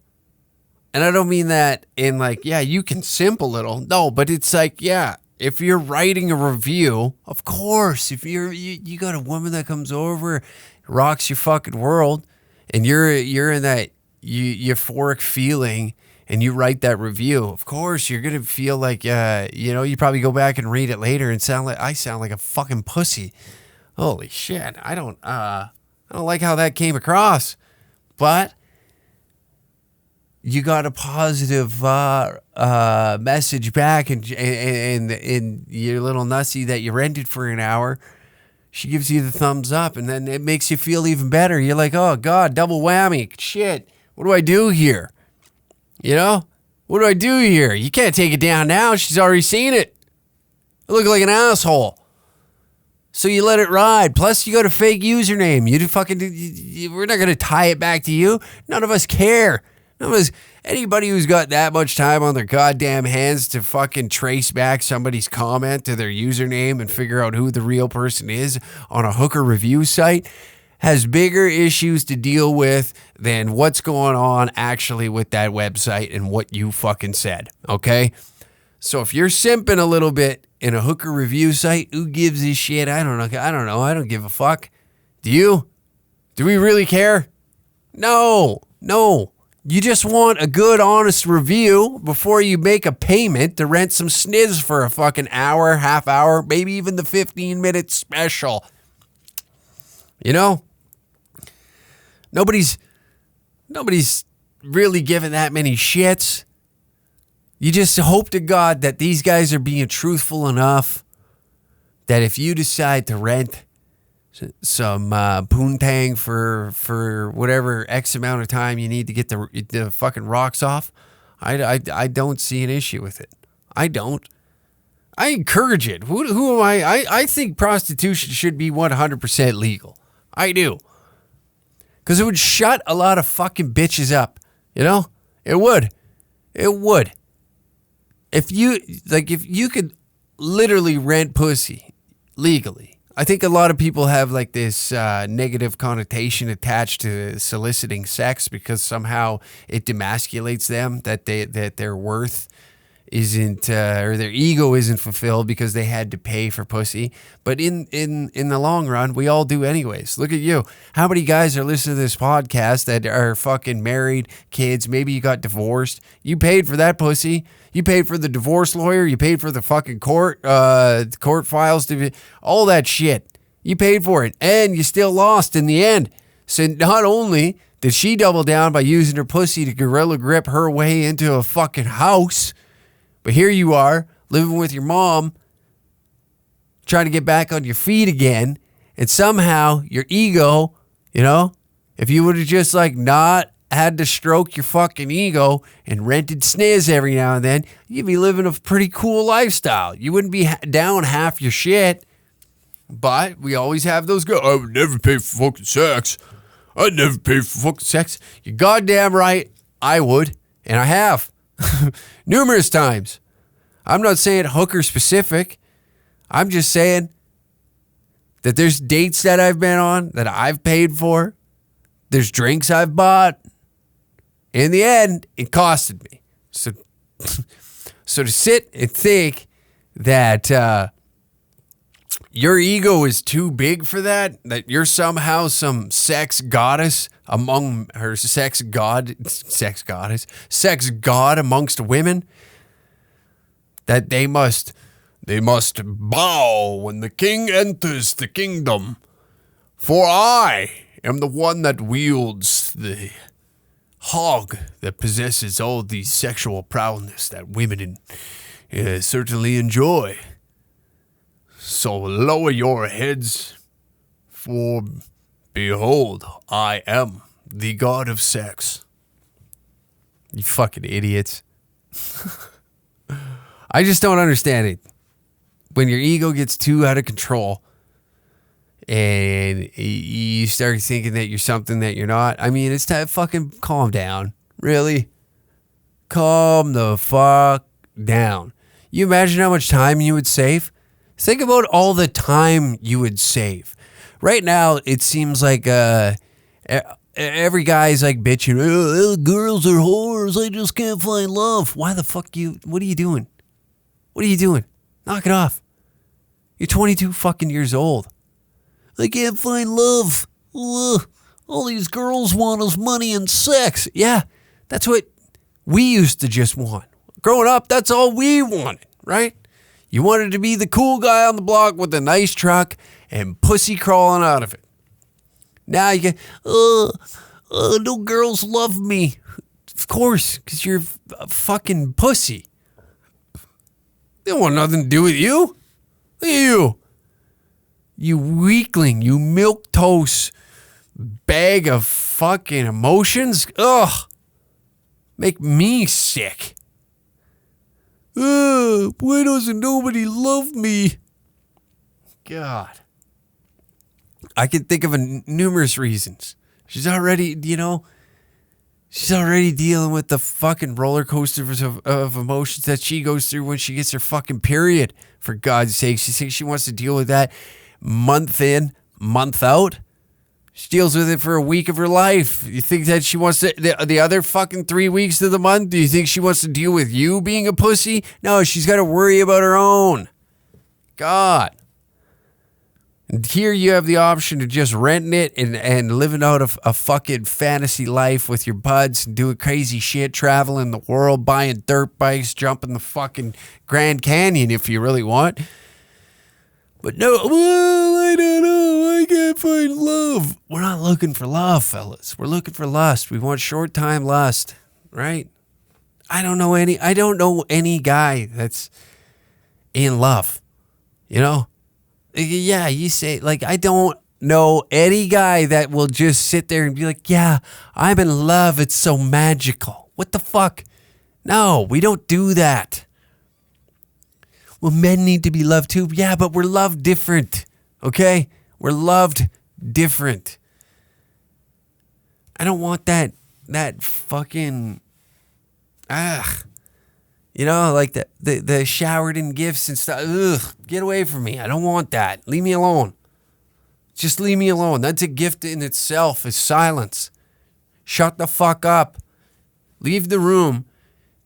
And I don't mean that in like, yeah, you can simp a little. No, but it's like, yeah, if you're writing a review, of course, if you got a woman that comes over, rocks your fucking world, and you're in that euphoric feeling, and you write that review, of course, you're going to feel like, you probably go back and read it later and I sound like a fucking pussy. Holy shit. I don't like how that came across, but you got a positive message back and your little nussy that you rented for an hour. She gives you the thumbs up, and then it makes you feel even better. You're like, oh, God, double whammy. Shit, what do I do here? You know? What do I do here? You can't take it down now. She's already seen it. I look like an asshole. So you let it ride. Plus, you got a fake username. We're not going to tie it back to you. None of us care. None of us, anybody who's got that much time on their goddamn hands to fucking trace back somebody's comment to their username and figure out who the real person is on a hooker review site has bigger issues to deal with than what's going on actually with that website and what you fucking said, okay? So if you're simping a little bit in a hooker review site, who gives a shit? I don't know. I don't give a fuck. Do you? Do we really care? No. You just want a good, honest review before you make a payment to rent some sniz for a fucking hour, half hour, maybe even the 15-minute special. You know? Nobody's really giving that many shits. You just hope to God that these guys are being truthful enough that if you decide to rent some poontang for whatever X amount of time you need to get the fucking rocks off, I don't see an issue with it. I don't. I encourage it. Who am I? I think prostitution should be 100% legal. I do. Because it would shut a lot of fucking bitches up. You know? It would. If you could literally rent pussy legally, I think a lot of people have like this negative connotation attached to soliciting sex because somehow it demasculates them, that their worth isn't or their ego isn't fulfilled because they had to pay for pussy. But in the long run, we all do anyways. Look at you. How many guys are listening to this podcast that are fucking married, kids? Maybe you got divorced. You paid for that pussy. You paid for the divorce lawyer. You paid for the fucking court files, all that shit. You paid for it, and you still lost in the end. So not only did she double down by using her pussy to gorilla grip her way into a fucking house, but here you are, living with your mom, trying to get back on your feet again, and somehow your ego, you know, if you would have just like not had to stroke your fucking ego and rented sniz every now and then, you'd be living a pretty cool lifestyle. You wouldn't be down half your shit. But we always have those go, I would never pay for fucking sex. I'd never pay for fucking sex. You're goddamn right, I would. And I have. Numerous times. I'm not saying hooker specific. I'm just saying that there's dates that I've been on that I've paid for. There's drinks I've bought. In the end, it costed me. So to sit and think that your ego is too big for that you're somehow some sex goddess among her sex god amongst women, that they must They must bow when the king enters the kingdom. For I am the one that wields the hog that possesses all the sexual prowess that women certainly enjoy. So lower your heads, for behold, I am the god of sex. You fucking idiots. I just don't understand it. When your ego gets too out of control and you start thinking that you're something that you're not, I mean, it's time. Fucking calm down. Really? Calm the fuck down. You imagine how much time you would save? Think about all the time you would save. Right now, it seems like every guy's like bitching, girls are whores, I just can't find love. Why the fuck what are you doing? What are you doing? Knock it off. You're 22 fucking years old. I can't find love. Ugh. All these girls want is money and sex. Yeah, that's what we used to just want. Growing up, that's all we wanted, right? You wanted to be the cool guy on the block with a nice truck and pussy crawling out of it. Now you get, no girls love me. Of course, because you're a fucking pussy. They don't want nothing to do with you. Look at you. You weakling, you milquetoast bag of fucking emotions. Ugh. Make me sick. Why doesn't nobody love me? God. I can think of numerous reasons. She's already dealing with the fucking roller coasters of emotions that she goes through when she gets her fucking period. For God's sake, she thinks she wants to deal with that month in, month out. She deals with it for a week of her life. You think that she wants to, the other fucking 3 weeks of the month, do you think she wants to deal with you being a pussy? No, she's got to worry about her own. God. And here you have the option of just renting it and living out a fucking fantasy life with your buds and doing crazy shit, traveling the world, buying dirt bikes, jumping the fucking Grand Canyon if you really want. But no, well, I don't know. I can't find love. We're not looking for love, fellas. We're looking for lust. We want short-time lust, right? I don't know any guy that's in love, you know? Yeah, you say, like, I don't know any guy that will just sit there and be like, yeah, I'm in love. It's so magical. What the fuck? No, we don't do that. Well, men need to be loved too. Yeah, but we're loved different, okay? We're loved different. I don't want that fucking, you know, like the showered in gifts and stuff. Ugh, get away from me. I don't want that. Leave me alone. Just leave me alone. That's a gift in itself, is silence. Shut the fuck up. Leave the room.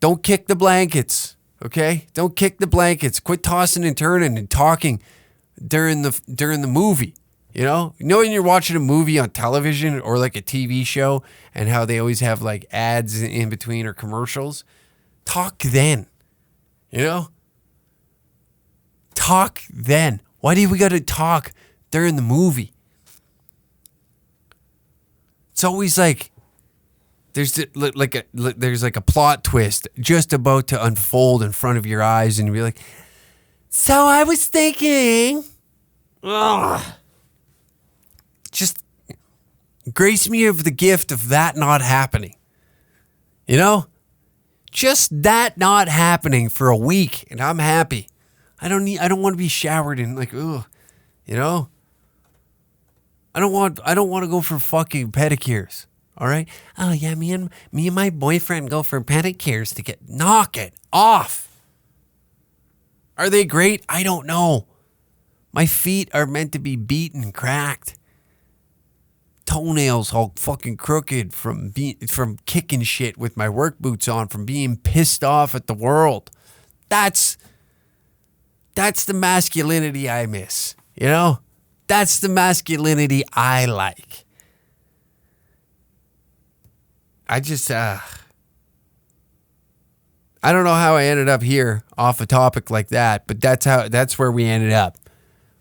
Don't kick the blankets, okay? Don't kick the blankets. Quit tossing and turning and talking during the movie. You know when you're watching a movie on television or like a TV show and how they always have like ads in between or commercials? Talk then, you know? Talk then. Why do we got to talk during the movie? It's always like there's like a plot twist just about to unfold in front of your eyes, and you'll be like, so I was thinking, just grace me of the gift of that not happening, you know? Just that not happening for a week, and I'm happy. I don't want to be showered in like, ugh, you know? I don't want to go for fucking pedicures. All right? Oh yeah, me and my boyfriend go for pedicures to knock it off. Are they great? I don't know. My feet are meant to be beaten, cracked. Toenails all fucking crooked from kicking shit with my work boots on, from being pissed off at the world. That's the masculinity I miss, you know? That's the masculinity I like. I just, I I don't know how I ended up here off a topic like that, but that's where we ended up.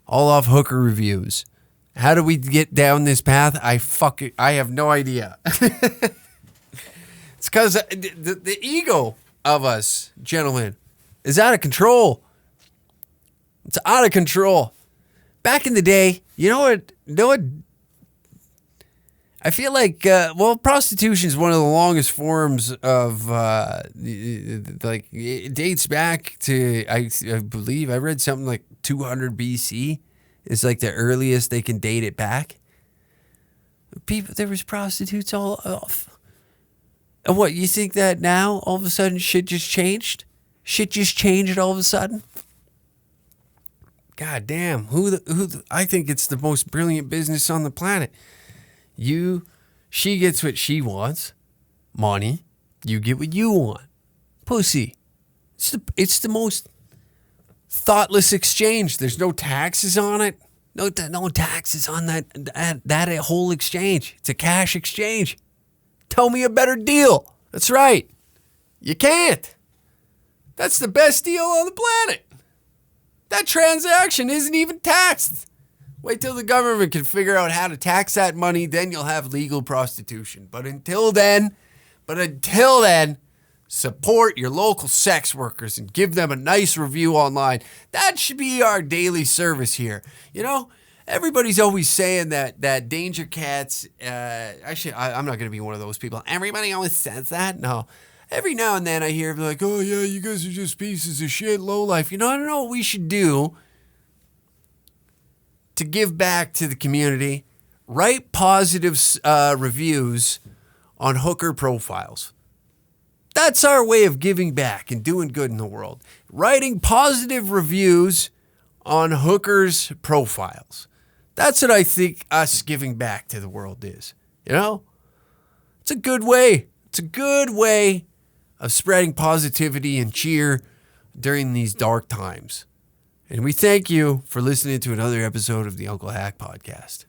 All off hooker reviews. How do we get down this path? I have no idea. It's because the ego of us, gentlemen, is out of control. It's out of control. Back in the day, you know what? I feel like, prostitution is one of the longest forms of, it dates back to, I believe, I read something like 200 BC is like the earliest they can date it back. There was prostitutes all off. And what, you think that now, all of a sudden, shit just changed? Shit just changed all of a sudden? God damn, I think it's the most brilliant business on the planet. She gets what she wants, money. You get what you want, pussy. It's the most thoughtless exchange. There's no taxes on it. No taxes on that whole exchange. It's a cash exchange. Tell me a better deal. That's right. You can't. That's the best deal on the planet. That transaction isn't even taxed. Wait till the government can figure out how to tax that money, then you'll have legal prostitution. But until then, support your local sex workers and give them a nice review online. That should be our daily service here. You know, everybody's always saying that danger cats, I'm not going to be one of those people. Everybody always says that. No. Every now and then I hear like, oh yeah, you guys are just pieces of shit, lowlife. You know, I don't know what we should do to give back to the community. Write positive reviews on hooker profiles. That's our way of giving back and doing good in the world. Writing positive reviews on hookers' profiles. That's what I think us giving back to the world is. You know? It's a good way. It's a good way of spreading positivity and cheer during these dark times. And we thank you for listening to another episode of the Uncle Hack Podcast.